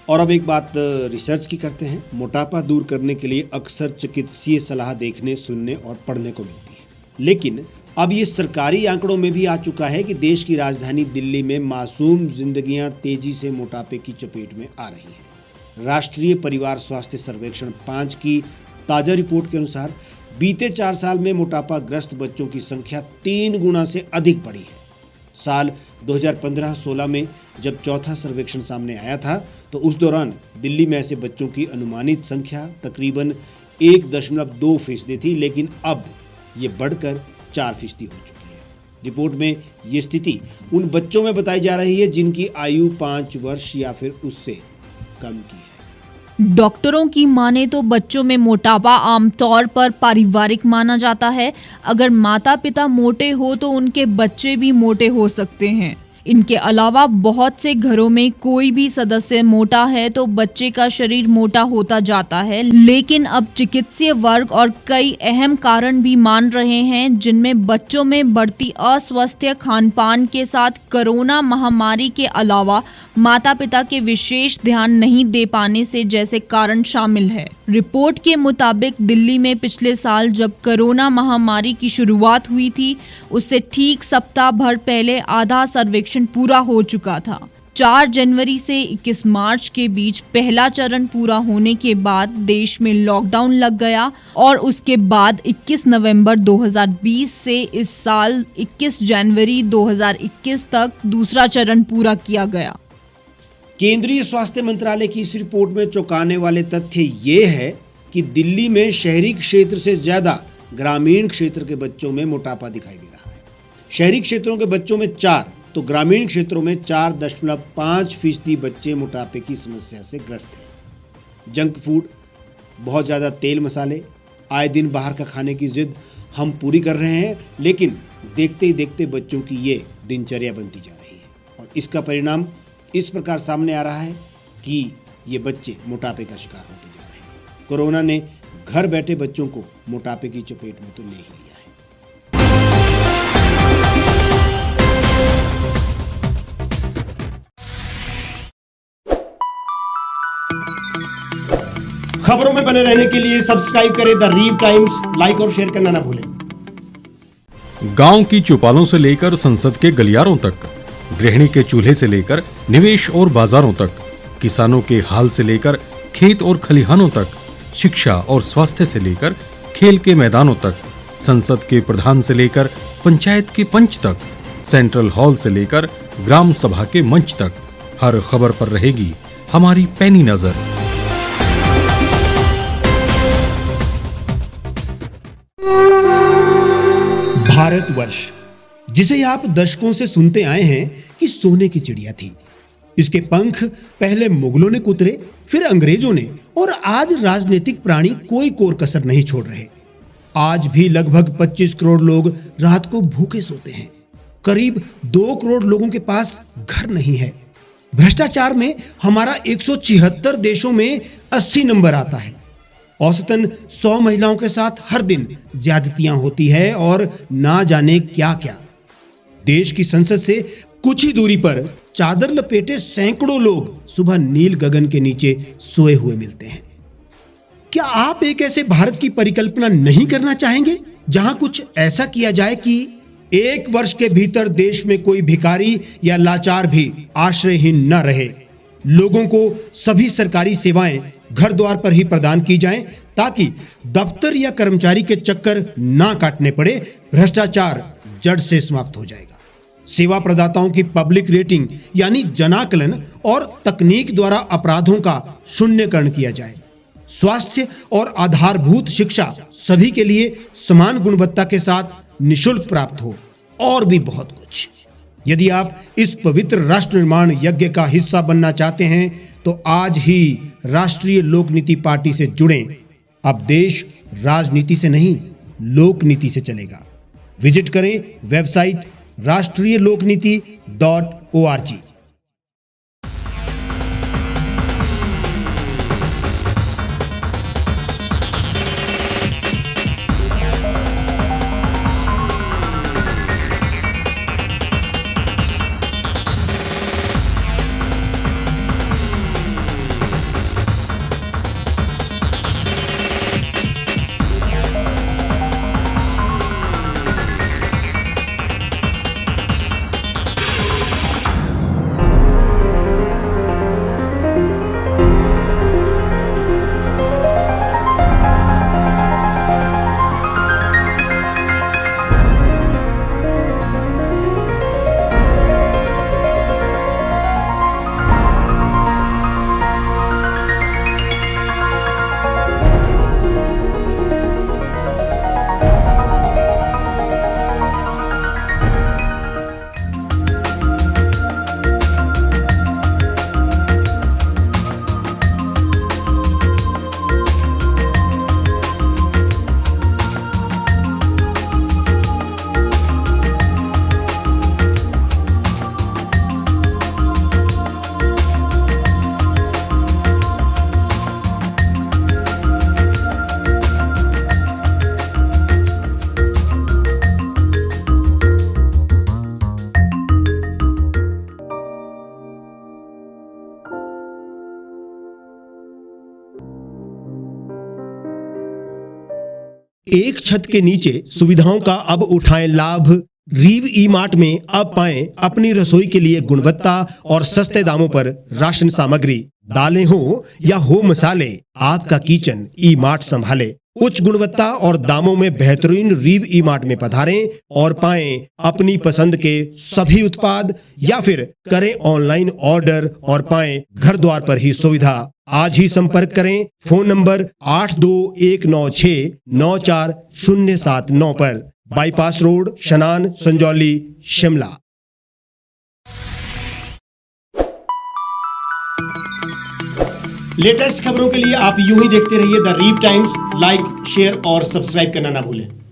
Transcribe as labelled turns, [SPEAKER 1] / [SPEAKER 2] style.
[SPEAKER 1] और अब एक बात रिसर्च की करते हैं। मोटापा दूर करने के लिए अक्सर चिकित्सीय सलाह देखने, सुनने और पढ़ने को मिलती है, लेकिन अब ये सरकारी आंकड़ों में भी आ चुका है कि देश की राजधानी दिल्ली में मासूम जिंदगियां तेजी से मोटापे की चपेट में आ रही हैं। राष्ट्रीय परिवार स्वास्थ्य सर्वेक्षण 5 की ताज़ा रिपोर्ट के अनुसार बीते 4 साल में मोटापाग्रस्त बच्चों की संख्या 3 गुना से अधिक बढ़ी है। साल 2015-16 में जब चौथा सर्वेक्षण सामने आया था तो उस दौरान दिल्ली में ऐसे बच्चों की अनुमानित संख्या तकरीबन 1.2% थी, लेकिन अब ये बढ़कर 4% हो चुकी है। रिपोर्ट में ये स्थिति उन बच्चों में बताई जा रही है जिनकी आयु 5 वर्ष या फिर उससे कम की है।
[SPEAKER 2] डॉक्टरों की माने तो बच्चों में मोटापा आमतौर पर पारिवारिक माना जाता है। अगर माता पिता मोटे हो तो उनके बच्चे भी मोटे हो सकते हैं। इनके अलावा बहुत से घरों में कोई भी सदस्य मोटा है तो बच्चे का शरीर मोटा होता जाता है, लेकिन अब चिकित्सीय वर्ग और कई अहम कारण भी मान रहे हैं, जिनमें बच्चों में बढ़ती अस्वस्थ खान पान के साथ कोरोना महामारी के अलावा माता पिता के विशेष ध्यान नहीं दे पाने से जैसे कारण शामिल है। रिपोर्ट के मुताबिक दिल्ली में पिछले साल जब कोरोना महामारी की शुरुआत हुई थी, उससे ठीक सप्ताह भर पहले आधा सर्वेक्षण पूरा हो चुका था। 4 जनवरी से 21 मार्च के बीच पहला चरण पूरा होने के बाद देश में लॉकडाउन लग गया और उसके बाद 21 नवंबर 2020 से इस साल 21 जनवरी 2021 तक दूसरा चरण पूरा किया गया।
[SPEAKER 1] केंद्रीय स्वास्थ्य मंत्रालय की इस रिपोर्ट में चौंकाने वाले तथ्य ये है कि दिल्ली में शहरी क्षेत्र से ज्यादा ग्रामीण क्षेत्र के बच्चों में मोटापा दिखाई दे रहा है। शहरी क्षेत्रों के बच्चों में 4 तो ग्रामीण क्षेत्रों में 4.5% बच्चे मोटापे की समस्या से ग्रस्त हैं। जंक फूड, बहुत ज़्यादा तेल मसाले, आए दिन बाहर का खाने की जिद हम पूरी कर रहे हैं, लेकिन देखते ही देखते बच्चों की ये दिनचर्या बनती जा रही है और इसका परिणाम इस प्रकार सामने आ रहा है कि ये बच्चे मोटापे का शिकार होते जा रहे हैं। कोरोना ने घर बैठे बच्चों को मोटापे की चपेट में तो ले ही लिया है। खबरों में बने रहने के लिए सब्सक्राइब करें द रीव टाइम्स, लाइक और शेयर करना ना भूलें।
[SPEAKER 3] गांव की चौपालों से लेकर संसद के गलियारों तक, गृहिणी के चूल्हे से लेकर निवेश और बाजारों तक, किसानों के हाल से लेकर खेत और खलिहानों तक, शिक्षा और स्वास्थ्य से लेकर खेल के मैदानों तक, संसद के प्रधान से लेकर पंचायत के पंच तक, सेंट्रल हॉल से लेकर ग्राम सभा के मंच तक, हर खबर पर रहेगी हमारी पैनी नजर।
[SPEAKER 1] भारतवर्ष, जिसे आप दशकों से सुनते आए हैं कि सोने की चिड़िया थी, इसके पंख पहले मुगलों ने कुतरे, फिर अंग्रेजों ने, और आज राजनीतिक प्राणी कोई कोर कसर नहीं छोड़ रहे। आज भी लगभग 25 करोड़ लोग रात को भूखे सोते हैं। करीब 2 करोड़ लोगों के पास घर नहीं है। भ्रष्टाचार में हमारा 176 देशों में 80 नंबर आता है। औसतन 100 महिलाओं के साथ हर दिन ज्यादतियां होती है और ना जाने क्या क्या। देश की संसद से कुछ ही दूरी पर चादर लपेटे सैकड़ों लोग सुबह नील गगन के नीचे सोए हुए मिलते हैं। क्या आप एक ऐसे भारत की परिकल्पना नहीं करना चाहेंगे जहां कुछ ऐसा किया जाए कि 1 वर्ष के भीतर देश में कोई भिखारी या लाचार भी आश्रयहीन न रहे? लोगों को सभी सरकारी सेवाएं घर द्वार पर ही प्रदान की जाएं ताकि दफ्तर या कर्मचारी के चक्कर ना काटने पड़े। भ्रष्टाचार जड़ से समाप्त हो जाएगा। सेवा प्रदाताओं की पब्लिक रेटिंग यानी जनाकलन और तकनीक द्वारा अपराधों का शून्यकरण किया जाए। स्वास्थ्य और आधारभूत शिक्षा सभी के लिए समान गुणवत्ता के साथ निःशुल्क प्राप्त हो, और भी बहुत कुछ। यदि आप इस पवित्र राष्ट्र निर्माण यज्ञ का हिस्सा बनना चाहते हैं तो आज ही राष्ट्रीय लोक नीति पार्टी से जुड़ें। अब देश राजनीति से नहीं, लोक नीति से चलेगा। विजिट करें वेबसाइट rashtriyalokniti.org। एक छत के नीचे सुविधाओं का अब उठाएं लाभ। रीव ई मार्ट में अब पाएं अपनी रसोई के लिए गुणवत्ता और सस्ते दामों पर राशन सामग्री। दालें हो या हो मसाले, आपका किचन ई मार्ट संभाले। उच्च गुणवत्ता और दामों में बेहतरीन रीव ई मार्ट में पधारें और पाएं अपनी पसंद के सभी उत्पाद, या फिर करें ऑनलाइन ऑर्डर और पाएं घर द्वार पर ही सुविधा। आज ही संपर्क करें फोन नंबर 8219694079 पर, बाईपास रोड, शनान, संजौली, शिमला। लेटेस्ट खबरों के लिए आप यूं ही देखते रहिए द रीव टाइम्स। लाइक, शेयर और सब्सक्राइब करना ना भूलें।